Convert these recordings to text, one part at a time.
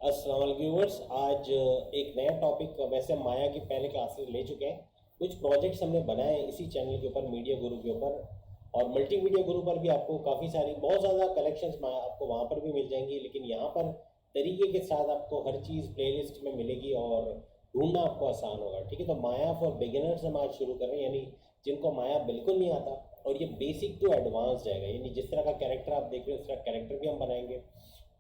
अस्सलाम वालेकुम व्यूअर्स। आज एक नया टॉपिक, वैसे माया की पहले क्लासेस ले चुके हैं। कुछ प्रोजेक्ट्स हमने बनाए हैं इसी चैनल के ऊपर, मीडिया गुरु के ऊपर, और मल्टीमीडिया गुरु पर भी आपको काफ़ी सारी बहुत ज़्यादा कलेक्शंस आपको वहाँ पर भी मिल जाएंगी। लेकिन यहाँ पर तरीके के साथ आपको हर चीज़ प्लेलिस्ट में मिलेगी और ढूंढना आपको आसान होगा। ठीक है, तो माया फॉर बिगिनर्स हम आज शुरू कर रहे हैं, यानी जिनको माया बिल्कुल नहीं आता, और ये बेसिक टू एडवांस जाएगा। यानी जिस तरह का कैरेक्टर आप देख रहे हो उस तरह कैरेक्टर भी हम बनाएंगे।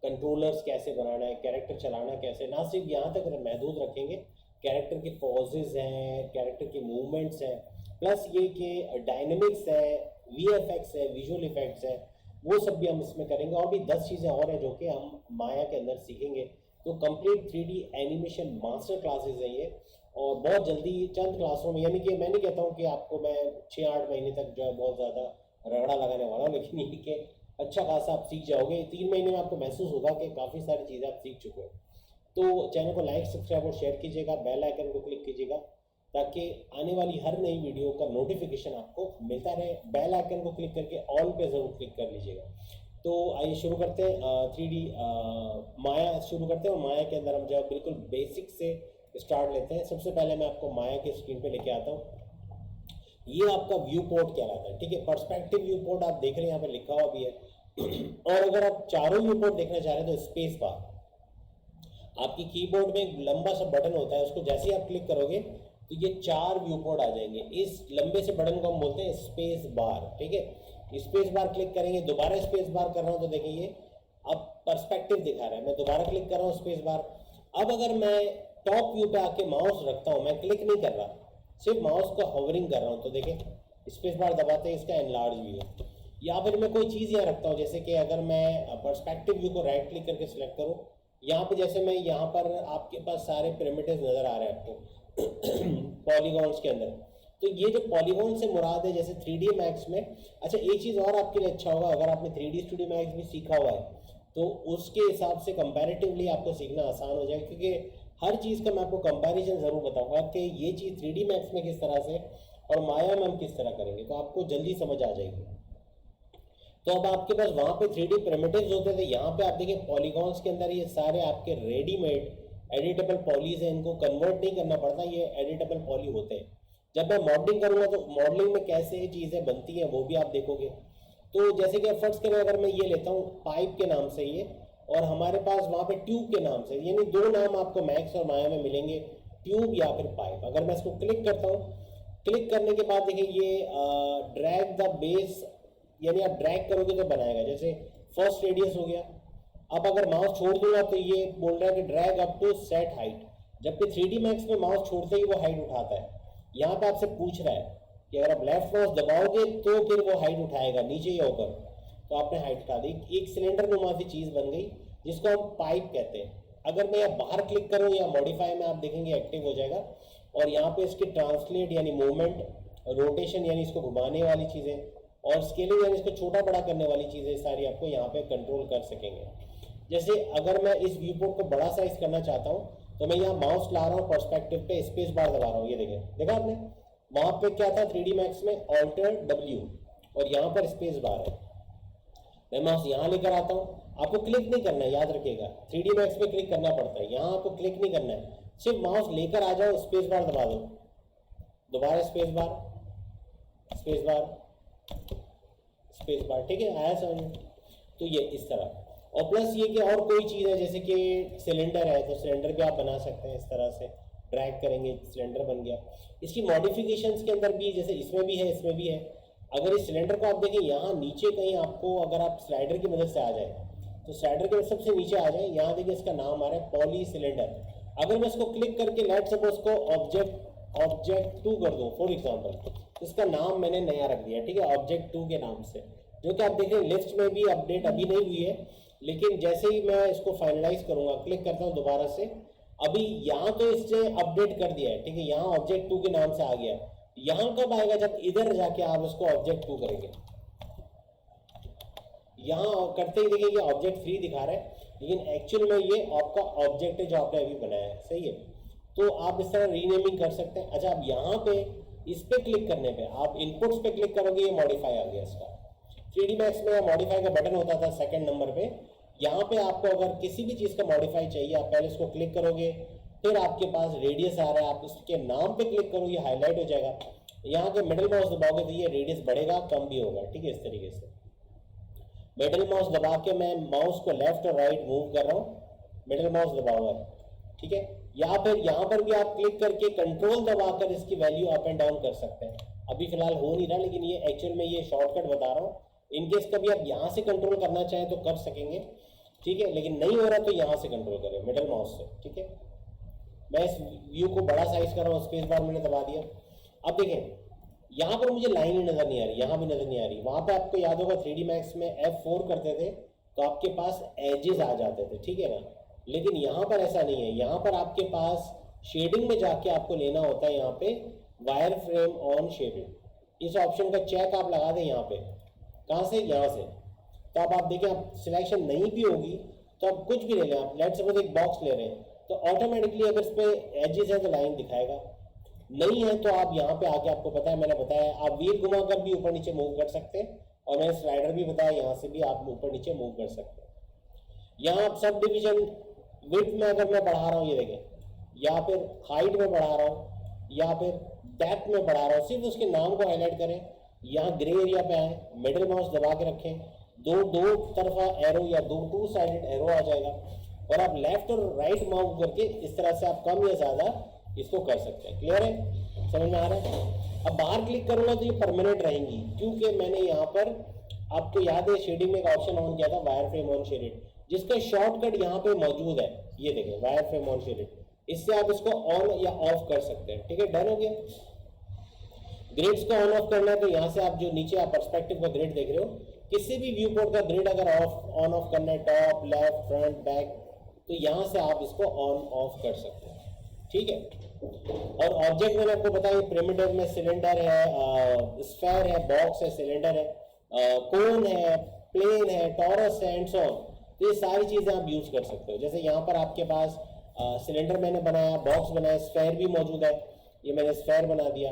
कंट्रोलर्स कैसे बनाना है, कैरेक्टर चलाना कैसे, ना सिर्फ यहाँ तक महदूद रखेंगे, कैरेक्टर के पॉजेज हैं, कैरेक्टर के मूवमेंट्स हैं, प्लस ये कि डायनेमिक्स है, वीएफएक्स है, विजुअल इफेक्ट्स है, वो सब भी हम इसमें करेंगे। और भी 10 चीज़ें और हैं जो कि हम माया के अंदर सीखेंगे। तो complete 3D animation master classes हैं ये, और बहुत जल्दी चंद क्लासों में, यानी कि मैं नहीं कहता हूँ कि आपको मैं 6-8 महीने तक जो है बहुत ज़्यादा रगड़ा लगाने वाला हूँ, लेकिन ये कि अच्छा खासा आप सीख जाओगे। 3 महीने में आपको महसूस होगा कि काफ़ी सारी चीज़ें आप सीख चुके हो। तो चैनल को लाइक, सब्सक्राइब और शेयर कीजिएगा, बेल आइकन को क्लिक कीजिएगा ताकि आने वाली हर नई वीडियो का नोटिफिकेशन आपको मिलता रहे। बेल आइकन को क्लिक करके ऑल पे ज़रूर क्लिक कर लीजिएगा। तो आइए शुरू करते हैं। 3D माया शुरू करते हैं, और माया के अंदर हम जो बिल्कुल बेसिक से स्टार्ट लेते हैं। सबसे पहले मैं आपको माया के स्क्रीन पे लेके आता हूँ। ये आपका व्यू पोर्ट कहलाता है। ठीक है, पर्सपेक्टिव व्यू पोर्ट आप देख रहे हैं, यहाँ पे लिखा हुआ भी है। और अगर आप चारों व्यू पोर्ट देखना चाह रहे हैं तो स्पेस बार, आपकी कीबोर्ड में एक लंबा सा बटन होता है, उसको जैसे ही आप क्लिक करोगे तो ये 4 व्यू पोर्ट आ जाएंगे। इस लंबे से बटन को हम बोलते हैं स्पेस बार। ठीक है, स्पेस बार क्लिक करेंगे, दोबारा स्पेस बार कर रहा हूँ तो देखिए ये अब पर्सपेक्टिव दिखा रहा है। मैं दोबारा क्लिक कर रहा हूँ स्पेस बार। अब अगर मैं टॉप व्यू पे आके माउस रखता हूँ, मैं क्लिक नहीं कर रहा, सिर्फ माउस को हॉवरिंग कर रहा हूँ, तो देखिए स्पेस बार दबाते हैं, इसका एनलार्ज व्यू है। या फिर मैं कोई चीज़ यहाँ रखता हूँ, जैसे कि अगर मैं पर्सपेक्टिव व्यू को राइट क्लिक करके सिलेक्ट करूँ, यहाँ पे जैसे मैं यहाँ पर आपके पास सारे पिरामिड्स नज़र आ रहे हैं आपको पॉलीगॉन्स के अंदर। तो ये जो पॉलीगॉन से मुराद है जैसे 3D मैक्स में। अच्छा, एक चीज़ और आपके लिए अच्छा होगा, अगर आपने 3D स्टूडियो मैक्स भी सीखा हुआ है तो उसके हिसाब से कंपैरेटिवली आपको सीखना आसान हो जाएगा, क्योंकि हर चीज़ का मैं आपको कंपैरिजन ज़रूर बताऊंगा कि ये चीज़ 3D मैक्स में किस तरह से और माया में हम किस तरह करेंगे, तो आपको जल्दी समझ आ जाएगी। तो अब आपके पास वहाँ पे 3D प्रिमिटिव्स होते थे, यहाँ पे आप देखिए पॉलीगॉन्स के अंदर ये सारे आपके रेडीमेड एडिटेबल पॉलीज हैं, इनको कन्वर्ट नहीं करना पड़ता, ये एडिटेबल पॉली होते हैं। जब मैं मॉडलिंग करूँगा तो मॉडलिंग में कैसे ये चीज़ें बनती हैं वो भी आप देखोगे। तो जैसे कि फर्स्ट करें, अगर मैं ये लेता हूँ पाइप के नाम से ये, और हमारे पास वहाँ पे ट्यूब के नाम से, यानी 2 नाम आपको मैक्स और माया में मिलेंगे, ट्यूब या फिर पाइप। अगर मैं इसको क्लिक करता हूँ, क्लिक करने के बाद देखिए ये ड्रैग द बेस, यानी आप ड्रैग करोगे तो बनाएगा, जैसे फर्स्ट रेडियस हो गया। अब अगर माउस छोड़ दूंगा तो ये बोल रहा है कि drag up to set height, जबकि 3D मैक्स में माउस छोड़ते ही वो हाइट उठाता है। यहाँ पे आपसे पूछ रहा है कि अगर आप लेफ्ट माउस दबाओगे तो फिर वो हाइट उठाएगा, नीचे या ऊपर, तो आपने हाइट उठा दी। एक सिलेंडर नुमा सी चीज़ बन गई जिसको हम पाइप कहते हैं। अगर मैं यहाँ बाहर क्लिक करूँ या मॉडिफाई में, आप देखेंगे एक्टिव हो जाएगा, और यहाँ पे इसकी ट्रांसलेट यानी मूवमेंट, रोटेशन यानी इसको घुमाने वाली चीज़ें, और स्केलिंग यानी इसको छोटा बड़ा करने वाली चीज़ें सारी आपको यहाँ पे कंट्रोल कर सकेंगे। जैसे अगर मैं इस व्यू पोर्ट को बड़ा साइज करना चाहता हूँ तो मैं यहाँ माउस ला रहा हूँ, पर्सपेक्टिव पे स्पेस बार दबा रहा हूँ, ये देखें, देखा आपने वहाँ पे क्या था 3D मैक्स में, ऑल्टर W, और यहाँ पर स्पेस बार है। मैं माउस यहाँ लेकर आता हूँ, आपको क्लिक नहीं करना है, याद रखिएगा 3D मैक्स में क्लिक करना पड़ता है, यहाँ आपको क्लिक नहीं करना है, सिर्फ माउस लेकर आ जाओ, स्पेस बार दबा दो, दोबारा space bar, space bar, space bar. ठीक है, आया समझ में? तो ये इस तरह। और प्लस ये कि और कोई चीज़ है, जैसे कि सिलेंडर है, तो सिलेंडर भी आप बना सकते हैं इस तरह से, ड्रैग करेंगे सिलेंडर बन गया। इसकी मॉडिफिकेशंस के अंदर भी, जैसे इसमें भी है, इसमें भी है। अगर इस सिलेंडर को आप देखें यहाँ नीचे कहीं आपको, अगर आप स्लाइडर की मदद से आ जाए तो स्लाइडर के सबसे नीचे आ जाए, यहाँ देखिए इसका नाम आ रहा है पॉली सिलेंडर। अगर मैं इसको क्लिक करके लेट सपोज को ऑब्जेक्ट 2 कर दूँ फॉर एग्जाम्पल, इसका नाम मैंने नया रख दिया, ठीक है, ऑब्जेक्ट 2 के नाम से, जो कि आप देखें लिस्ट में भी अपडेट अभी नहीं हुई है, लेकिन जैसे ही मैं इसको फाइनलाइज करूंगा, क्लिक करता हूं दोबारा से, अभी यहाँ तो इससे अपडेट कर दिया है, ठीक है, यहाँ ऑब्जेक्ट 2 के नाम से आ गया। यहाँ कब आएगा? जब इधर जाके आप इसको ऑब्जेक्ट 2 करेंगे। यहाँ करते ही देखिए ऑब्जेक्ट 3 दिखा रहा है, लेकिन एक्चुअल में ये आपका ऑब्जेक्ट है जो आपने अभी बनाया है, सही है। तो आप इस तरह रीनेमिंग कर सकते हैं। अच्छा, अब यहाँ पे इस पे क्लिक करने पे, आप इनपुट्स पे क्लिक करोगे, ये मॉडिफाई आ गया इसका। 3D मैक्स में मॉडिफाई का बटन होता था सेकंड नंबर पे, यहाँ पे आपको अगर किसी भी चीज़ का मॉडिफाई चाहिए, आप पहले इसको क्लिक करोगे, फिर आपके पास रेडियस आ रहा है, आप उसके नाम पे क्लिक करोगे, ये हाईलाइट हो जाएगा। यहाँ के मिडिल माउस दबाओगे तो ये रेडियस बढ़ेगा कम भी होगा, ठीक है। इस तरीके से मिडिल माउस दबा के मैं माउस को लेफ्ट और राइट मूव कर रहा हूँ, मिडिल माउस दबा हुआ है, ठीक है। या फिर यहाँ पर भी आप क्लिक करके कंट्रोल दबाकर इसकी वैल्यू अप एंड डाउन कर सकते हैं। अभी फिलहाल हो नहीं रहा, लेकिन ये एक्चुअल में ये शॉर्टकट बता रहा हूँ। इनकेस कभी आप यहाँ से कंट्रोल करना चाहें तो कर सकेंगे, ठीक है, लेकिन नहीं हो रहा तो यहाँ से कंट्रोल करें मिडिल माउस से, ठीक है। मैं इस व्यू को बड़ा साइज कर रहा हूँ, स्पेस बार मैंने दबा दिया। अब देखें यहाँ पर मुझे लाइन ही नजर नहीं आ रही, यहाँ भी नजर नहीं आ रही। वहाँ पे आपको याद होगा 3D Max में F4 करते थे तो आपके पास एजेस आ जाते थे, ठीक है ना। लेकिन यहाँ पर ऐसा नहीं है, यहाँ पर आपके पास शेडिंग में जाके आपको लेना होता है यहाँ पे वायर फ्रेम ऑन शेडिंग। इस ऑप्शन का चेक आप लगा दें यहाँ पे, कहाँ से, यहाँ से। तो अब आप देखें, आप सिलेक्शन नहीं भी होगी तो आप कुछ भी ले लें। आप लेट सपोज एक बॉक्स ले रहे हैं तो ऑटोमेटिकली अगर इस पर एजेस है तो लाइन दिखाएगा, नहीं है तो आप यहाँ पे आके, आपको पता है मैंने बताया, आप व्हील घुमाकर भी ऊपर नीचे मूव कर सकते हैं, और मैंने स्लाइडर भी बताया, यहाँ से भी आप ऊपर नीचे मूव कर सकते हैं। यहाँ आप सब डिवीजन विड्थ में अगर मैं बढ़ा रहा हूँ, ये देखें, या फिर हाइट में बढ़ा रहा हूँ, या फिर डेप्थ में बढ़ा रहा हूँ, सिर्फ उसके नाम को हाईलाइट करें। यहाँ ग्रे एरिया पे आए, मिडिल माउस दबा के रखें, दो तरफा एरो या टू साइडेड एरो आ जाएगा, और आप लेफ्ट और राइट माउस करके इस तरह से आप कम या ज़्यादा इसको कर सकते हैं। क्लियर है, समझ में आ रहा है। अब बाहर क्लिक करूंगा तो ये परमानेंट रहेंगी, क्योंकि मैंने यहाँ पर, आपको याद है शेडिंग में एक ऑप्शन ऑन किया था वायर फ्रेम ऑन शेडेड, जिसका शॉर्टकट यहाँ पे मौजूद है, ये देखें वायर फ्रेम ऑन शेडेड। इससे आप इसको ऑन या ऑफ कर सकते हैं, ठीक है। डन हो गया। ग्रिड्स को ऑन ऑफ करना है तो यहाँ से आप जो नीचे आप पर्सपेक्टिव का ग्रिड देख रहे हो, किसी भी व्यू पोर्ट का ग्रिड अगर ऑन ऑफ करना है, टॉप लेफ्ट फ्रंट बैक, तो यहाँ से आप इसको ऑन ऑफ कर सकते हैं, ठीक है। और ऑब्जेक्ट मैंने आपको बताया पिरामिड में सिलेंडर है, स्फेयर है, बॉक्स है, सिलेंडर है, कोन है, प्लेन है, टॉरस है एंड सो ऑन। तो ये सारी चीज़ें आप यूज कर सकते हो। जैसे यहाँ पर आपके पास सिलेंडर मैंने बनाया, बॉक्स बनाया, स्फेयर भी मौजूद है, ये मैंने स्फेयर बना दिया।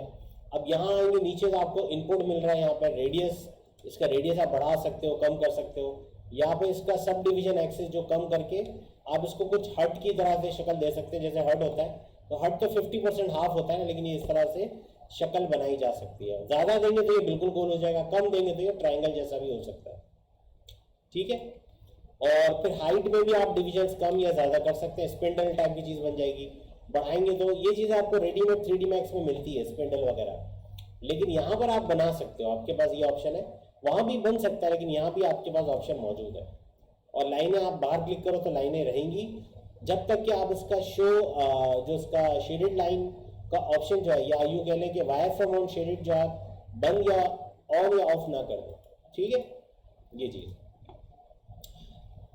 अब यहाँ आएंगे नीचे तो आपको इनपुट मिल रहा है, यहाँ पर रेडियस, इसका रेडियस आप बढ़ा सकते हो, कम कर सकते हो। यहाँ पे इसका सब डिवीजन एक्सिस जो कम करके आप इसको कुछ हर्ट की तरह से शक्ल दे सकते हैं, जैसे हर्ट होता है तो हर्ट तो 50% हाफ होता है, लेकिन ये इस तरह से शक्ल बनाई जा सकती है। ज़्यादा देंगे तो ये बिल्कुल गोल हो जाएगा, कम देंगे तो ये ट्रायंगल जैसा भी हो सकता है, ठीक है। और फिर हाइट में भी आप डिविजन्स कम या ज़्यादा कर सकते हैं, स्पिंडल टाइप की चीज़ बन जाएगी। बढ़ाएंगे तो ये चीज़ आपको रेडीमेड 3D Max में मिलती है, स्पिंडल वगैरह, लेकिन यहाँ पर आप बना सकते हो, आपके पास ये ऑप्शन है। वहाँ भी बन सकता है, लेकिन यहाँ भी आपके पास ऑप्शन मौजूद है। और लाइनें आप बाहर क्लिक करो तो लाइनें रहेंगी, जब तक कि आप इसका शो जो इसका शेडेड लाइन का ऑप्शन जो है, या यूँ कह लें कि वायर फ्रेम ऑन शेडेड जो है बंद या ऑन या ऑफ ना कर दो, ठीक है। ये चीज़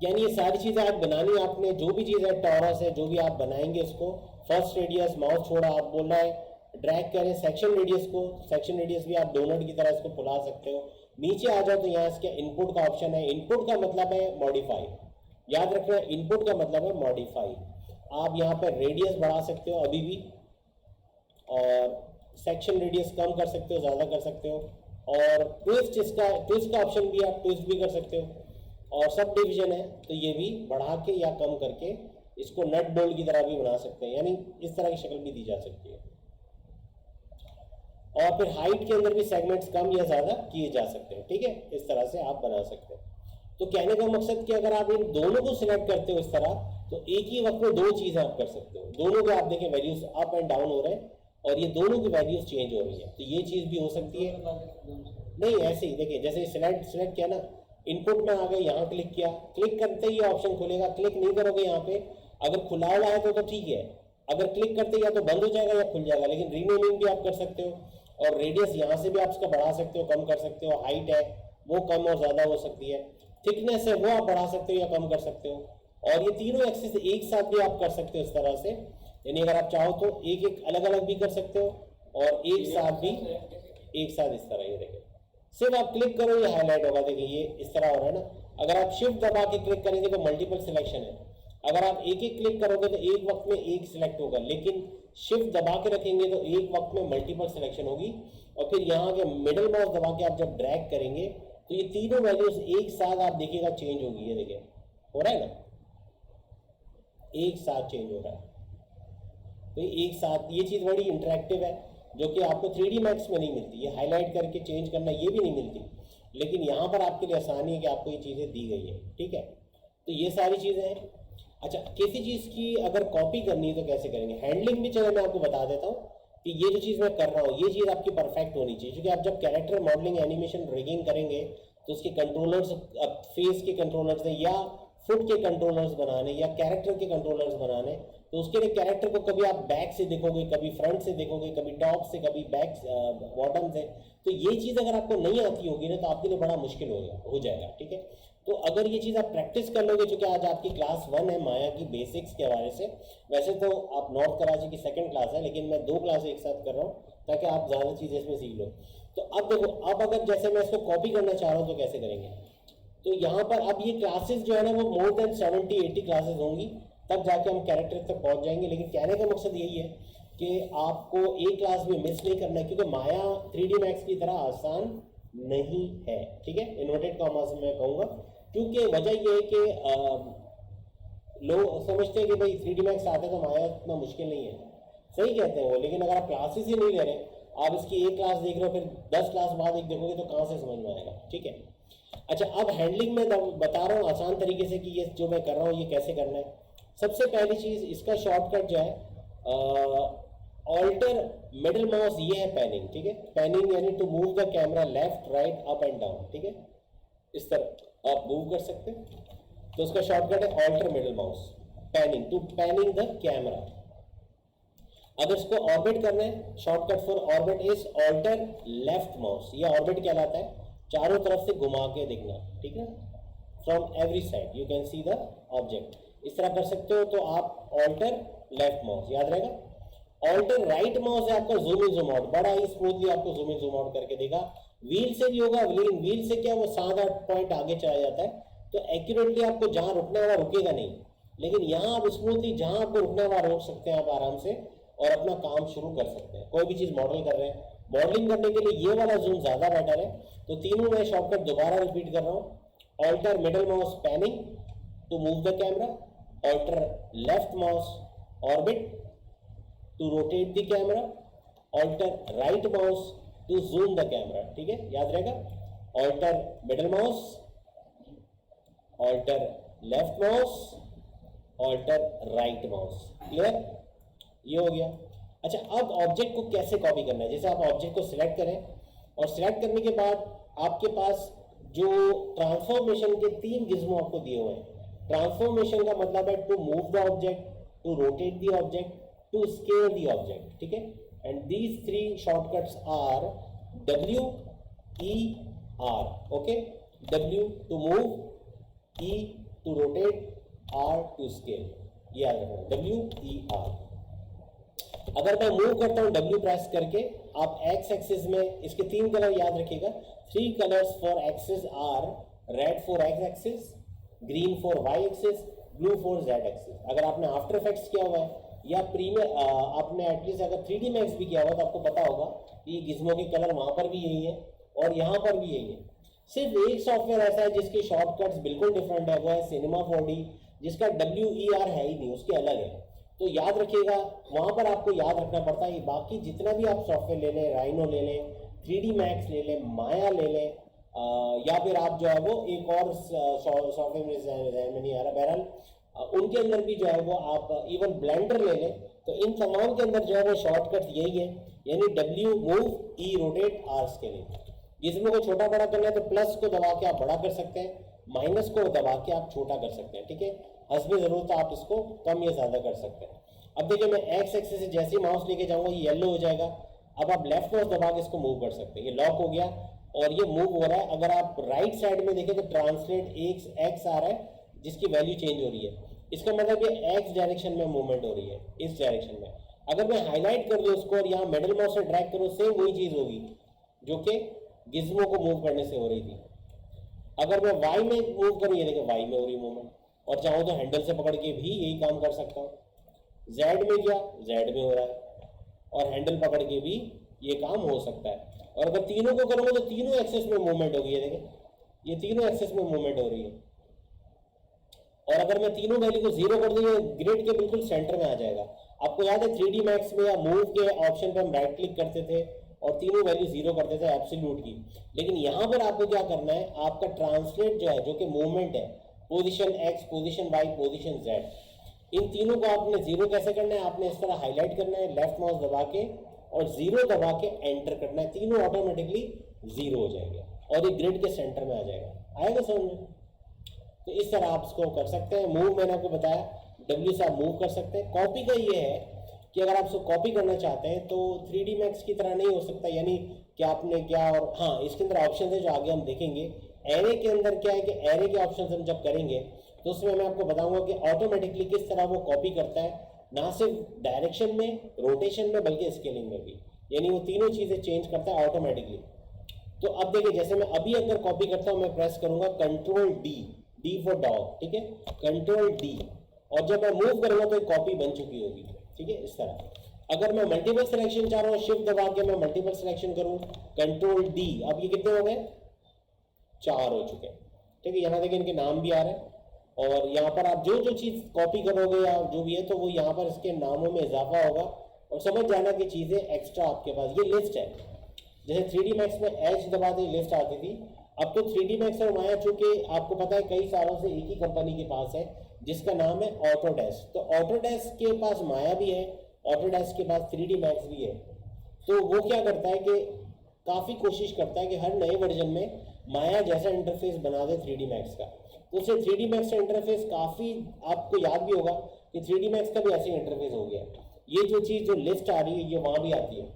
यानी ये सारी चीज़ें आप बनानी है आपने, जो भी चीज़ है टॉरस है, जो भी आप बनाएंगे उसको, फर्स्ट रेडियस माउस छोड़ा, आप बोल रहा है ड्रैग करें सेक्शन रेडियस को, सेक्शन रेडियस भी आप डोनट की तरह इसको फुला सकते हो। नीचे आ जाओ तो यहाँ इसके इनपुट का ऑप्शन है, इनपुट का मतलब है मॉडिफाई, याद रखना इनपुट का मतलब है मॉडिफाई। आप यहाँ पर रेडियस बढ़ा सकते हो अभी भी, और सेक्शन रेडियस कम कर सकते हो, ज़्यादा कर सकते हो, और ट्विस्ट का ऑप्शन भी आप ट्विस्ट भी कर सकते हो। और सब डिवीजन है तो ये भी बढ़ा के या कम करके इसको नट बोल्ट की तरह भी बना सकते हैं, यानी इस तरह की शक्ल भी दी जा सकती है। और फिर हाइट के अंदर भी सेगमेंट्स कम या ज़्यादा किए जा सकते हैं, ठीक है। इस तरह से आप बना सकते हैं। तो कहने का मकसद कि अगर आप इन दोनों को सिलेक्ट करते हो इस तरह, तो एक ही वक्त में दो चीज़ें आप कर सकते हो। दोनों के आप देखें वैल्यूज अप एंड डाउन हो रहे हैं, और ये दोनों की वैल्यूज चेंज हो रही है, तो ये चीज़ भी हो सकती है। नहीं ऐसे ही देखिए, जैसे सिलेक्ट किया ना, इनपुट में आ गए, यहाँ क्लिक किया, क्लिक करते ही ऑप्शन खुलेगा, क्लिक नहीं करोगे यहाँ पे, अगर खुला हुआ है तो ठीक है, अगर क्लिक करते या तो बंद हो जाएगा या खुल जाएगा। लेकिन रीनेमिंग भी आप कर सकते हो, और रेडियस यहाँ से भी आप इसका बढ़ा सकते हो, कम कर सकते हो। हाइट है वो कम और ज़्यादा हो सकती है, थिकनेस है वो आप बढ़ा सकते हो या कम कर सकते हो। और ये तीनों एक्सिस एक साथ भी आप कर सकते हो इस तरह से, यानी अगर आप चाहो तो एक एक अलग अलग भी कर सकते हो, और एक साथ भी एक साथ इस तरह। ये देखें, सिर्फ आप क्लिक करो ये हाईलाइट होगा, देखिए ये इस तरह हो रहा है ना। अगर आप शिफ्ट दबा के क्लिक करेंगे तो मल्टीपल सिलेक्शन है, अगर आप एक एक क्लिक करोगे तो एक वक्त में एक सिलेक्ट होगा, लेकिन शिफ्ट दबा के रखेंगे तो एक वक्त में मल्टीपल सिलेक्शन होगी। और फिर यहाँ के मिडिल माउस दबा के आप जब ड्रैग करेंगे तो ये तीनों वैल्यूज एक साथ आप देखिएगा चेंज होगी। ये देखिए हो रहा है ना, एक साथ चेंज हो रहा है। तो एक साथ ये चीज़ बड़ी इंटरेक्टिव है, जो कि आपको 3D मैक्स में नहीं मिलती। ये हाईलाइट करके चेंज करना ये भी नहीं मिलती, लेकिन यहाँ पर आपके लिए आसानी है कि आपको ये चीज़ें दी गई है, ठीक है। तो ये सारी चीज़ें हैं। अच्छा, किसी चीज़ की अगर कॉपी करनी है तो कैसे करेंगे? हैंडलिंग भी चलो मैं आपको बता देता हूँ कि ये जो चीज़ मैं कर रहा हूँ ये चीज़ आपकी परफेक्ट होनी चाहिए, क्योंकि आप जब कैरेक्टर मॉडलिंग एनिमेशन रिगिंग करेंगे तो उसके कंट्रोलर्स, फेस के कंट्रोलर्स हैं या फुट के कंट्रोलर्स बनाने या कैरेक्टर के कंट्रोलर्स बनाने, तो उसके लिए कैरेक्टर को कभी आप बैक से देखोगे, कभी फ्रंट से देखोगे, कभी टॉप से, कभी बैक बॉटम से। तो ये चीज़ अगर आपको नहीं आती होगी ना तो आपके लिए बड़ा मुश्किल हो जाएगा, ठीक है। तो अगर ये चीज़ आप प्रैक्टिस कर लोगे, जो कि आज आपकी क्लास 1 है माया की बेसिक्स के हवाले से, वैसे तो आप नॉर्थ कराची की सेकंड क्लास है, लेकिन मैं 2 क्लास एक साथ कर रहा हूँ ताकि आप ज़्यादा चीज़ें इसमें सीख लो। तो अब देखो, अब अगर जैसे मैं इसको कॉपी करना चाह रहा हूँ तो कैसे करेंगे? तो यहाँ पर अब ये क्लासेस जो है ना वो मोर देन 70-80 क्लासेस होंगी, तब जाके हम कैरेक्टर तक पहुँच जाएंगे। लेकिन कहने का मकसद यही है कि आपको एक क्लास भी मिस नहीं करना है, क्योंकि माया 3D मैक्स की तरह आसान नहीं है, ठीक है। इन्वर्टेड कॉमर्स में मैं कहूँगा, क्योंकि वजह ये है कि लोग समझते हैं कि भाई 3D मैक्स आते तो माया इतना मुश्किल नहीं है, सही कहते हैं वो। लेकिन अगर आप क्लासेस ही नहीं ले रहे, आप इसकी एक क्लास देख रहे हो फिर 10 क्लास बाद एक देखोगे तो कहाँ से समझ में आएगा, ठीक है। अच्छा, अब हैंडलिंग में बता रहा हूँ आसान तरीके से कि ये जो मैं कर रहा हूँ ये कैसे करना है। सबसे पहली चीज़, इसका शॉर्टकट जो है ऑल्टर मिडिल माउस, ये है पैनिंग, ठीक है। पैनिंग यानी to move the camera left right up and down, ठीक है। इस तरह आप मूव कर सकते हैं, तो उसका शॉर्टकट है alter middle mouse panning, to panning the camera. अगर इसको ऑर्बिट करना है, shortcut for orbit is alter left mouse, ये ऑर्बिट कहलाता है, चारों तरफ से घुमा के देखना, ठीक है। From every side you can see the object, इस तरह कर सकते हो। तो आप ऑल्टर लेफ्ट माउस, याद रहेगा। ऑल्टर राइट माउस है आपका जूम इन जूम आउट, बड़ा ही स्मूथली आपको जूम इन जूम आउट करके देगा। व्हील से भी होगा, लेकिन व्हील से क्या वो 7-8 पॉइंट आगे चला जाता है, तो एक्यूरेटली आपको जहां रुकना है वहां रुकेगा नहीं। लेकिन यहाँ आप स्मूथली जहां आपको रुकना है वहां रोक सकते हैं आप आराम से, और अपना काम शुरू कर सकते हैं। कोई भी चीज़ मॉडल कर रहे हैं, मॉडलिंग करने के लिए ये वाला जूम ज़्यादा बेटर है। तो तीनों मैं शॉर्टकट दोबारा रिपीट कर रहा हूँ। Alter middle mouse panning to move the camera, alter left mouse orbit to rotate the camera, alter right mouse to zoom the camera, ठीक है, याद रहेगा। Alter middle mouse, alter left mouse, alter right mouse, clear, ये हो गया। अच्छा, अब object को कैसे कॉपी करना है? जैसे आप ऑब्जेक्ट को सिलेक्ट करें, और सिलेक्ट करने के बाद आपके पास जो ट्रांसफॉर्मेशन के 3 गिज्मो आपको दिए हुए हैं। ट्रांसफॉर्मेशन का मतलब है to move the object, to rotate the object, to scale the object, ठीक है। And these 3 shortcuts are W E R, okay. W to move, E to rotate, R to scale, याद रखना W E R। अगर मैं move करता हूं W press करके, आप एक्स एक्सिस में इसके 3 कलर याद रखिएगा। 3 colours for axis are red for X axis, green for Y axis, blue for Z axis. अगर आपने आफ्टर इफेक्ट्स किया हुआ है या प्रीमियर आपने एटलीस्ट अगर 3D मैक्स भी किया हुआ तो आपको पता होगा कि गिज्मो के कलर वहां पर भी यही है और यहाँ पर भी यही है। सिर्फ एक सॉफ्टवेयर ऐसा है जिसके शॉर्टकट्स बिल्कुल डिफरेंट है, वो है सिनेमा 4D, जिसका WER है ही नहीं, उसके अलग है। तो याद रखिएगा, वहां पर आपको याद रखना पड़ता है। बाकी जितना भी आप सॉफ्टवेयर ले लें, राइनो ले लें, 3D मैक्स ले लें, माया ले लें, या फिर आप जो है वो एक और सॉफ्टवेयर में नहीं आ रहा, बहरहाल उनके अंदर भी जो है वो आप इवन ब्लेंडर ले लें, तो इन तमाम के अंदर जो है वो शॉर्टकट यही है, यानी W move, E rotate, R scaling. Gizmo को छोटा बड़ा करना है तो प्लस को दबा के आप बड़ा कर सकते हैं, माइनस को दबा के आप छोटा कर सकते हैं, ठीक है। हस्बे जरूरत आप इसको कम या ज्यादा कर सकते हैं। अब देखिए, मैं एक्स एक्सिस से जैसे ही माउस लेके जाऊंगा ये येलो हो जाएगा। अब आप लेफ्ट माउस दबा के इसको मूव कर सकते हैं, ये लॉक हो गया और ये मूव हो रहा है। अगर आप राइट साइड में देखें तो ट्रांसलेट एक्स आ रहा है, जिसकी वैल्यू चेंज हो रही है। इसका मतलब ये एक्स डायरेक्शन में मूवमेंट हो रही है, इस डायरेक्शन में। अगर मैं हाईलाइट कर दूं उसको और यहाँ मिडिल माउस से ड्रैग करूं, सेम वही चीज होगी जो कि गिज्मो को मूव करने से हो रही थी। अगर मैं वाई में मूव करूं, ये देखिए वाई में हो रही मूवमेंट, और चाहूँ तो हैंडल से पकड़ के भी यही काम कर सकता हूँ। जेड में क्या, जेड में हो रहा है, और हैंडल पकड़ के भी ये काम हो सकता है। और अगर तीनों को करूँगा तो तीनों एक्सेस में मूवमेंट होगी, ये देखें, ये तीनों एक्सेस में मूवमेंट हो रही है। और अगर मैं तीनों वैल्यू को जीरो कर दूँ ये ग्रिड के बिल्कुल सेंटर में आ जाएगा। आपको याद है 3D मैक्स में या मूव के ऑप्शन पर हम राइट क्लिक करते थे और तीनों वैल्यू जीरो करते थे एब्सोल्यूट की। लेकिन यहाँ पर आपको क्या करना है, आपका ट्रांसलेट जो है, जो कि मूवमेंट है, position X, position Y, position Z, इन तीनों को आपने जीरो कैसे करना है, आपने इस तरह हाईलाइट करना है लेफ्ट माउस दबा के और जीरो दबा के एंटर करना है, तीनों ऑटोमेटिकली जीरो हो जाएंगे और ये ग्रिड के सेंटर में आ जाएगा। आएगा समझ में? तो इस तरह आप इसको कर सकते हैं। मूव मैंने आपको बताया, डब्ल्यू से आप मूव कर सकते हैं। कॉपी का ये है कि अगर आप इसको कॉपी करना चाहते हैं तो 3D मैक्स की तरह नहीं हो सकता, यानी कि आपने क्या, और हाँ इसके अंदर ऑप्शन है जो आगे हम देखेंगे। एरे के अंदर क्या है कि एरे के ऑप्शन हम जब करेंगे तो उसमें मैं आपको बताऊंगा कि ऑटोमेटिकली किस तरह वो कॉपी करता है, ना सिर्फ डायरेक्शन में, रोटेशन में, बल्कि स्केलिंग में भी, यानी वो तीनों चीज़ें चेंज करता है ऑटोमेटिकली। तो अब देखिए, जैसे मैं अभी अगर कॉपी करता हूँ, मैं प्रेस करूंगा control D, D for dog, ठीक है, कंट्रोल डी, और जब मैं मूव करूंगा तो एक कॉपी बन चुकी होगी, ठीक है, इस तरह। अगर मैं मल्टीपल सिलेक्शन चाह रहा हूँ, शिफ्ट दबा के मैं मल्टीपल सिलेक्शन करूँ, कंट्रोल डी, अब ये कितने हो गए, 4 हो चुके हैं, ठीक है। यहाँ देखिए इनके नाम भी आ रहे हैं, और यहाँ पर आप जो जो चीज़ कॉपी करोगे या जो भी है तो वो यहाँ पर इसके नामों में इजाफा होगा, और समझ जाना कि चीज़ें एक्स्ट्रा आपके पास, ये लिस्ट है। जैसे 3D मैक्स में एच दबाते ही लिस्ट आती थी, अब तो 3D मैक्स और माया चूंकि आपको पता है कई सालों से एक ही कंपनी के पास है जिसका नाम है ऑटोडेस्क, तो ऑटोडेस्क के पास माया भी है, ऑटोडेस्क के पास 3D मैक्स भी है। तो वो क्या करता है कि काफ़ी कोशिश करता है कि हर नए वर्जन में माया जैसा इंटरफेस बना दे 3D मैक्स का। तो उससे 3D मैक्स का इंटरफेस काफ़ी, आपको याद भी होगा कि 3D मैक्स का भी ऐसे इंटरफेस हो गया। ये जो चीज़ जो लिस्ट आ रही है ये वहाँ भी आती है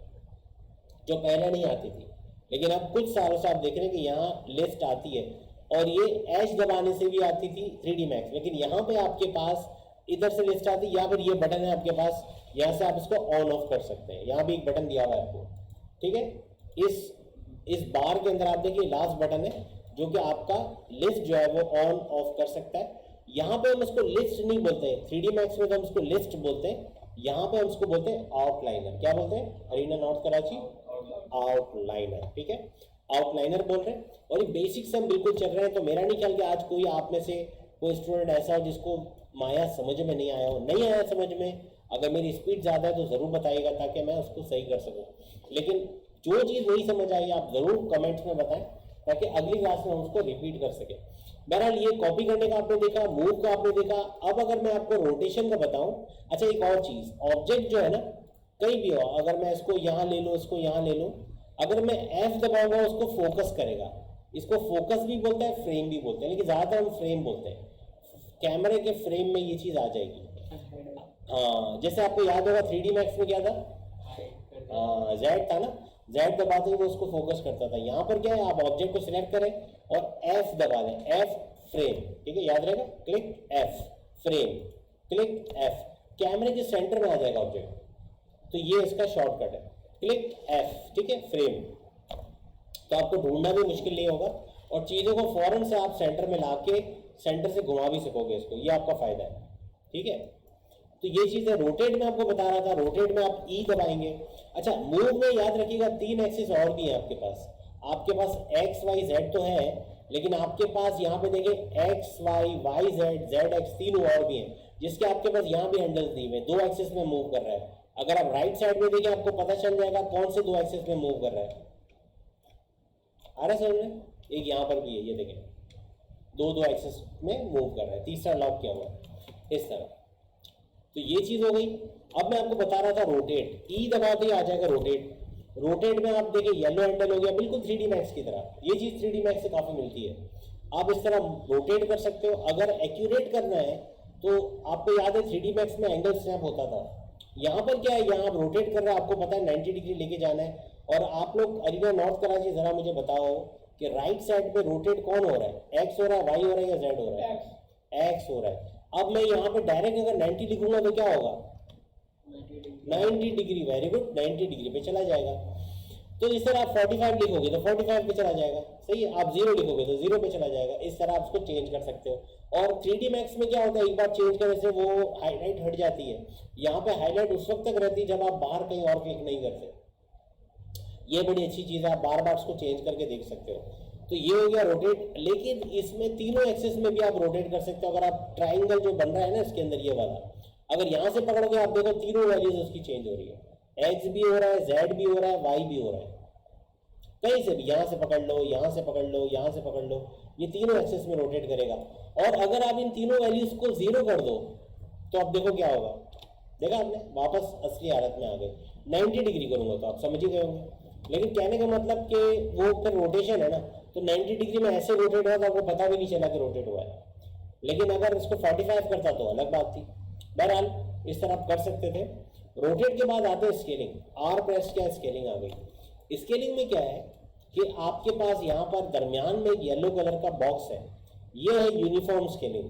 जो पहले नहीं आती थी, लेकिन अब कुछ सालों से आप देख रहे हैं कि यहाँ लिस्ट आती है, और ये एच दबाने से भी आती थी 3D मैक्स, लेकिन यहाँ पे आपके पास इधर से लिस्ट आती है, या फिर ये बटन है आपके पास, यहाँ से आप इसको ऑन ऑफ कर सकते हैं। यहाँ भी एक बटन दिया हुआ है आपको, ठीक है। इस बार के अंदर आप देखिए लास्ट बटन है जो कि आपका लिस्ट जो है वो ऑन ऑफ कर सकता है। यहाँ पे हम इसको लिस्ट नहीं बोलते हैं, 3D मैक्स में तो हम इसको लिस्ट बोलते हैं, यहाँ पे हम इसको बोलते हैं आउटलाइनर। क्या बोलते हैं, हरीना नॉर्थ कराची, आउटलाइनर, ठीक है, आउटलाइनर बोल रहे हैं। और ये बेसिक से हम बिल्कुल चल रहे हैं, तो मेरा नहीं ख्याल कि आज कोई आप में से कोई स्टूडेंट ऐसा हो जिसको माया समझ में नहीं आया हो। नहीं आया समझ में, अगर मेरी स्पीड ज़्यादा है तो ज़रूर बताइएगा ताकि मैं उसको सही कर सकूँ। लेकिन जो चीज़ नहीं समझ आई आप ज़रूर कमेंट्स में बताएं ताकि अगली क्लास में हम उसको रिपीट कर सकें। बहरहाल ये कॉपी करने का आपने देखा, मूव का आपने देखा। अब अगर मैं आपको रोटेशन का बताऊं, अच्छा एक और चीज़, ऑब्जेक्ट जो है ना कहीं भी हो, अगर मैं इसको यहाँ ले लूँ, इसको यहाँ ले लूँ, अगर मैं F दबाऊंगा उसको फोकस करेगा। इसको फोकस भी बोलते हैं, फ्रेम भी बोलते हैं, लेकिन ज़्यादातर हम फ्रेम बोलते हैं। कैमरे के फ्रेम में ये चीज़ आ जाएगी। हाँ, जैसे आपको याद होगा 3D मैक्स में क्या था, जेड था ना, जेड दबाते ही वो उसको फोकस करता था। यहाँ पर क्या है, आप ऑब्जेक्ट को सिलेक्ट करें और F दबा दें, F फ्रेम, ठीक है, याद रहेगा, click F frame, click F, कैमरे के सेंटर में आ जाएगा ऑब्जेक्ट। तो ये इसका शॉर्टकट है, क्लिक F, ठीक है, फ्रेम। तो आपको ढूंढना भी मुश्किल नहीं होगा और चीज़ों को फौरन से आप सेंटर में ला के सेंटर से घुमा भी सकोगे इसको, ये आपका फायदा है, ठीक है। तो ये चीज़ है। रोटेट में आपको बता रहा था, रोटेट में आप ई दबाएंगे। अच्छा, मूव में याद रखिएगा 3 एक्सिस और भी है आपके पास। आपके पास एक्स वाई जेड तो है, लेकिन आपके पास यहाँ पे देखिए X Y, Y Z, Z X, तीनों और भी हैं, जिसके आपके पास यहाँ भी हैंडल्स दिए हुए, 2 एक्सिस में मूव कर रहा है। अगर आप राइट साइड में देखिए आपको पता चल जाएगा कौन से 2 एक्सिस में मूव कर रहा है। आ रहा है समझ में? एक यहाँ पर भी है, ये देखें 2 एक्सिस में मूव कर रहा है, तीसरा लॉक किया हुआ है इस तरह। तो ये चीज़ हो गई। अब मैं आपको बता रहा था रोटेट, ई दबाते ही आ जाएगा रोटेट। रोटेट में आप देखिए येलो हैंडल हो गया, बिल्कुल 3D मैक्स की तरह। ये चीज़ 3D मैक्स से काफ़ी मिलती है। आप इस तरह रोटेट कर सकते हो। अगर एक्यूरेट करना है तो आपको याद है 3D मैक्स में एंगल स्नैप होता था। यहाँ पर क्या है, यहाँ आप रोटेट कर रहे हैं, आपको पता है 90 डिग्री लेके जाना है। और आप लोग अरीना नॉर्थ कराची ज़रा मुझे बताओ कि राइट साइड पे रोटेट कौन हो रहा है, एक्स हो रहा है, वाई हो रहा है या जेड हो रहा है? एक्स हो रहा है। अब मैं यहाँ पे डायरेक्ट अगर 90 लिखूंगा तो क्या होगा, 90 डिग्री, वेरी गुड, 90 डिग्री पे चला जाएगा। तो इस तरह आप 45 लिखोगे तो 45 पे चला जाएगा, सही है। आप 0 लिखोगे तो 0 पे चला जाएगा। इस तरह आप उसको चेंज कर सकते हो। और 3D मैक्स में क्या होता है, एक बार चेंज करने से वो हाईलाइट हट जाती है। यहाँ पे हाईलाइट उस वक्त तक रहती है जब आप बाहर कहीं और क्लिक नहीं करते। ये बड़ी अच्छी चीज़ है, आप बार बार उसको चेंज करके देख सकते हो। तो ये हो गया रोटेट। लेकिन इसमें तीनों एक्सिस में भी आप रोटेट कर सकते हो। अगर आप ट्राइंगल जो बन रहा है ना इसके अंदर ये वाला, अगर यहाँ से पकड़ोगे आप देखो तीनों वैल्यूज उसकी चेंज हो रही है, एक्स भी हो रहा है, जेड भी हो रहा है, वाई भी हो रहा है, कहीं से भी, यहाँ से पकड़ लो, यहाँ से पकड़ लो, यहाँ से पकड़ लो, ये तीनों एक्सिस में रोटेट करेगा। और अगर आप इन तीनों वैल्यूज को जीरो कर दो तो आप देखो क्या होगा, देखा आपने, वापस असली हालत में आ गए। 90 डिग्री करूंगा तो आप समझ ही गए होंगे। लेकिन कहने का मतलब कि वो फिर रोटेशन है ना, तो 90 डिग्री में ऐसे रोटेट हुआ तो आपको पता भी नहीं चला कि रोटेट हुआ है। लेकिन अगर इसको 45 करता तो अलग बात थी। बहरहाल इस तरह आप कर सकते थे। रोटेट के बाद आते हैं स्केलिंग। आर प्रेस क्या स्केलिंग आ गई। स्केलिंग में क्या है कि आपके पास यहाँ पर दरमियान में एक येलो कलर का बॉक्स है, ये है uniform scaling.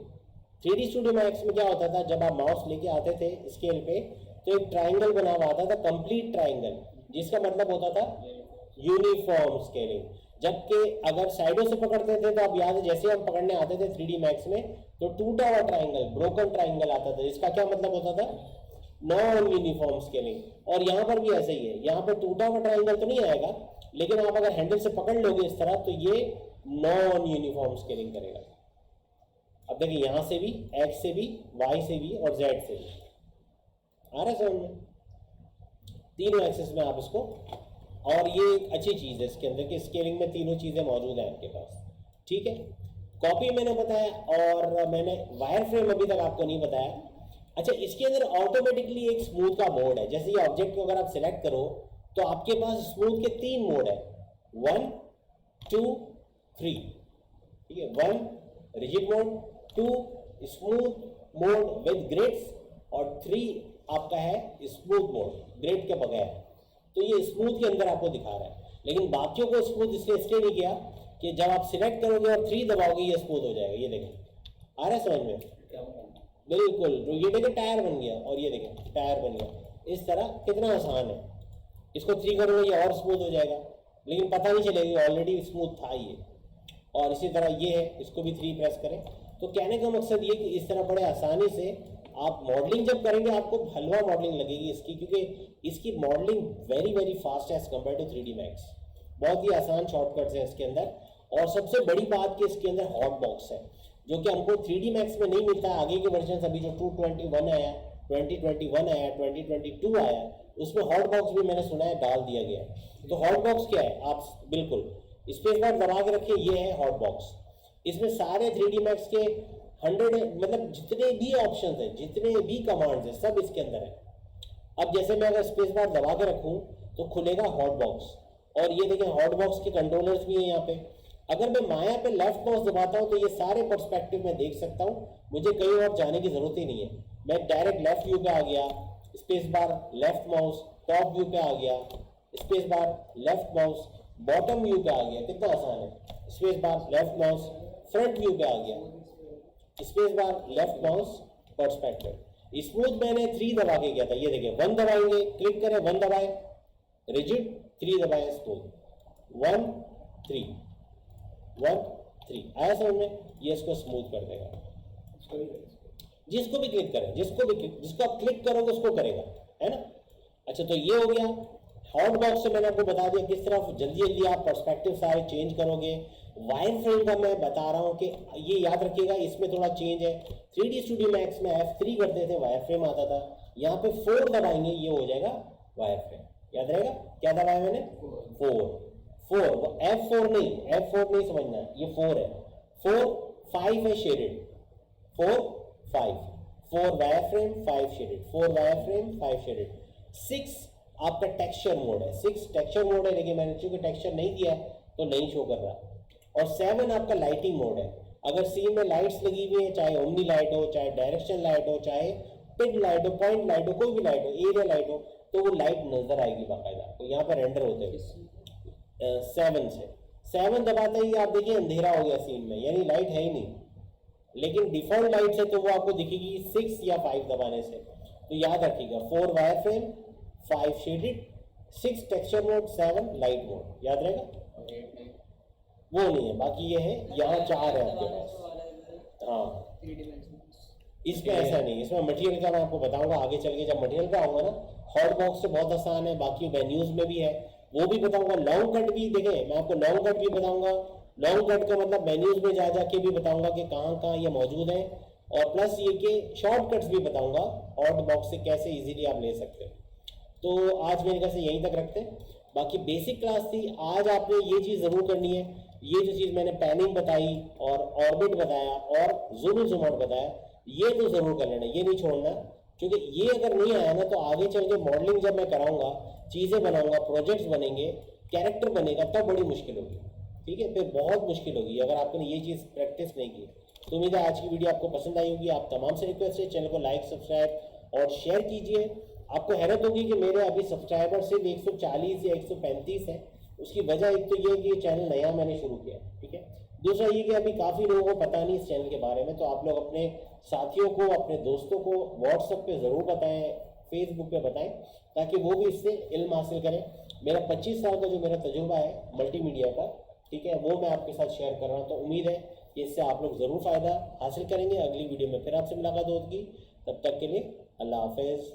3D studio max में क्या होता था, जब आप माउस लेके आते थे स्केल पे तो एक ट्राइंगल बना हुआ आता था, कंप्लीट ट्राइंगल, जिसका मतलब होता था यूनिफॉर्म स्केलिंग। जबकि अगर साइडों से पकड़ते थे तो आप याद है जैसे हम पकड़ने आते थे 3D मैक्स में तो टूटा हुआ ट्राइंगल, ब्रोकन ट्राइंगल आता था, जिसका क्या मतलब होता था, नॉन यूनिफॉर्म स्केलिंग। और यहाँ पर भी ऐसे ही है, यहाँ पर टूटा हुआ ट्राइंगल तो नहीं आएगा, लेकिन आप अगर हैंडल से पकड़ लोगे इस तरह तो ये नॉन यूनिफॉर्म स्केलिंग करेगा। अब देखिए यहाँ से भी, एक्स से भी, वाई से भी और जेड से भी आ रहा है समझ में, तीनों एक्सिस में आप इसको। और ये एक अच्छी चीज़ है इसके अंदर कि स्केलिंग में तीनों चीज़ें मौजूद हैं आपके पास, ठीक है। कॉपी मैंने बताया और मैंने वायर फ्रेम अभी तक आपको नहीं बताया। अच्छा, इसके अंदर ऑटोमेटिकली एक स्मूथ का मोड है। जैसे ये ऑब्जेक्ट को अगर आप सिलेक्ट करो तो आपके पास स्मूथ के 3 मोड है, 1 2 3, ठीक है। 1 rigid mode, 2 smooth mode with grids और 3 आपका है स्मूथ मोड ग्रिड के बगैर। तो ये स्मूथ के अंदर आपको दिखा रहा है, लेकिन बाकियों को स्मूथ इसलिए नहीं किया कि जब आप सिलेक्ट करोगे और 3 दबाओगे ये स्मूथ हो जाएगा। ये देखें, आ रहा है समझ में, बिल्कुल। तो ये देखें टायर बन गया और ये देखें टायर बन गया। इस तरह कितना आसान है। इसको 3 करोगे ये और स्मूथ हो जाएगा, लेकिन पता नहीं चलेगा ऑलरेडी स्मूथ था ये। और इसी तरह ये है, इसको भी 3 प्रेस करें। तो कहने का मकसद ये कि इस तरह बड़े आसानी से आप मॉडलिंग जब करेंगे आपको हलवा मॉडलिंग लगेगी इसकी, क्योंकि इसकी मॉडलिंग वेरी फास्ट है as compared to 3D Max. बहुत ही आसान शॉर्टकट्स हैं इसके अंदर। और सबसे बड़ी बात कि इसके अंदर हॉट बॉक्स है, जो कि हमको 3D मैक्स में नहीं मिलता है। आगे के वर्जन अभी जो 221 आया, 2021 आया, 2022 आया, उसमें हॉट बॉक्स भी मैंने सुना है डाल दिया गया है। तो हॉट बॉक्स क्या है, आप बिल्कुल स्पेस बार दबा के रखिए, ये है हॉट बॉक्स। इसमें सारे 3D मैक्स के 100 मतलब जितने भी ऑप्शंस हैं, जितने भी कमांड्स हैं, सब इसके अंदर है। अब जैसे मैं अगर स्पेस बार दबा के रखूं तो खुलेगा हॉट बॉक्स। और ये देखें हॉट बॉक्स के कंट्रोलर्स भी हैं यहाँ पे। अगर मैं माया पे लेफ्ट माउस दबाता हूँ तो ये सारे पर्सपेक्टिव में देख सकता हूँ, मुझे कहीं और जाने की जरूरत ही नहीं है। मैं डायरेक्ट लेफ्ट व्यू पे आ गया, space bar left mouse, top view पे आ गया, space bar left mouse, bottom view पे आ गया। कितना आसान है। Space bar left mouse, front view पे आ गया, space bar left mouse, perspective. Smooth मैंने 3 दबा के किया था, ये देखिए 1 दबाएंगे, क्लिक करें, 1 दबाए रिजिड, 3 दबाए स्मूथ, 1 3 1 3 आया समझ में। ये इसको स्मूथ कर देगा। जिसको भी क्लिक करें, जिसको आप क्लिक करोगे उसको करेगा, है ना। अच्छा, तो ये हो गया हॉट बॉक्स से। मैंने आपको बता दिया किस तरह जल्दी आप पर्सपेक्टिव सारे चेंज करोगे। वायर फ्रेम का मैं बता रहा हूँ कि ये याद रखिएगा, इसमें थोड़ा चेंज है। 3D स्टूडियो मैक्स में F3 करते थे, वायर फ्रेम आता था। यहाँ पे 4 दबाएंगे, ये हो जाएगा वायर फ्रेम। याद रहेगा क्या दबाया मैंने, 4 F4 नहीं समझना, ये 4 है। 4 5 है shaded, 4 wire frame, 5 shaded, 4 wire frame, 5 shaded. 6 आपका टेक्सचर मोड है, 6 टेक्सचर मोड है, लेकिन मैंने चूंकि टेक्सचर नहीं दिया तो नहीं शो कर रहा। और 7 आपका लाइटिंग मोड है। अगर सीन में लाइट्स लगी हुई है, चाहे ओमनी लाइट हो, चाहे डायरेक्शन लाइट हो, चाहे पिन लाइट हो, पॉइंट लाइट हो, कोई भी लाइट हो, एरिया लाइट हो, तो वो लाइट नजर आएगी बाकायदा। तो यहाँ पर रेंडर होते हैं 7 से। 7 दबाते ही आप देखिए अंधेरा हो गया सीन में, यानी लाइट है ही नहीं। लेकिन डिफॉल्ट लाइट से तो वो आपको दिखेगी 6 या 5 दबाने से। तो याद रखिएगा 4 wire frame, 5 shaded, 6 texture mode, 7 light mode. याद रहेगा, वो नहीं है। बाकी ये है, यहाँ 4 है आपके पास। हाँ, इसमें ऐसा नहीं, इसमें मटेरियल का मैं आपको बताऊंगा आगे चल के, जब मटेरियल का होगा ना। हॉट बॉक्स से बहुत आसान है, बाकी वेन्यूज में भी है, वो भी बताऊंगा। लॉन्ग कट भी देखें, मैं आपको लॉन्ग कट भी बताऊंगा लॉन्ग कट का मतलब मेन्यूज में जा जाके भी बताऊंगा कि कहाँ कहाँ ये मौजूद है, और प्लस ये कि शॉर्टकट्स भी बताऊंगा आउट बॉक्स से कैसे इजीली आप ले सकते हो। तो आज मेरे ख्याल से यहीं तक रखते हैं। बाकी बेसिक क्लास थी, आज आपने ये चीज़ ज़रूर करनी है, ये जो चीज़ मैंने पैनिंग बताई और ऑर्बिट बताया और जूम इन जूम आउट बताया, ये तो ज़रूर कर लेना, ये नहीं छोड़ना, क्योंकि ये अगर नहीं आया ना तो आगे चल के मॉडलिंग जब मैं कराऊंगा, चीज़ें बनाऊंगा, प्रोजेक्ट्स बनेंगे, कैरेक्टर बनेगा, तब बड़ी मुश्किल होगी। ठीक है, फिर बहुत मुश्किल होगी अगर आपने ये चीज़ प्रैक्टिस नहीं की। तो उम्मीद है आज की वीडियो आपको पसंद आई होगी। आप तमाम से रिक्वेस्ट है, चैनल को लाइक, सब्सक्राइब और शेयर कीजिए। आपको हैरत होगी कि मेरे अभी सब्सक्राइबर सिर्फ 140 या 135 है। उसकी वजह एक तो ये कि ये चैनल नया मैंने शुरू किया, ठीक है। दूसरा ये कि अभी काफ़ी लोगों को पता नहीं इस चैनल के बारे में, तो आप लोग अपने साथियों को, अपने दोस्तों को व्हाट्सएप पे ज़रूर बताएं, फेसबुक पे बताएं, ताकि वो भी इससे इल्म हासिल करें। मेरा 25 साल का जो मेरा तजुर्बा है मल्टीमीडिया का, ठीक है, वो मैं आपके साथ शेयर कर रहा हूँ। तो उम्मीद है कि इससे आप लोग ज़रूर फ़ायदा हासिल करेंगे। अगली वीडियो में फिर आपसे मुलाकात होगी, तब तक के लिए अल्लाह हाफिज़।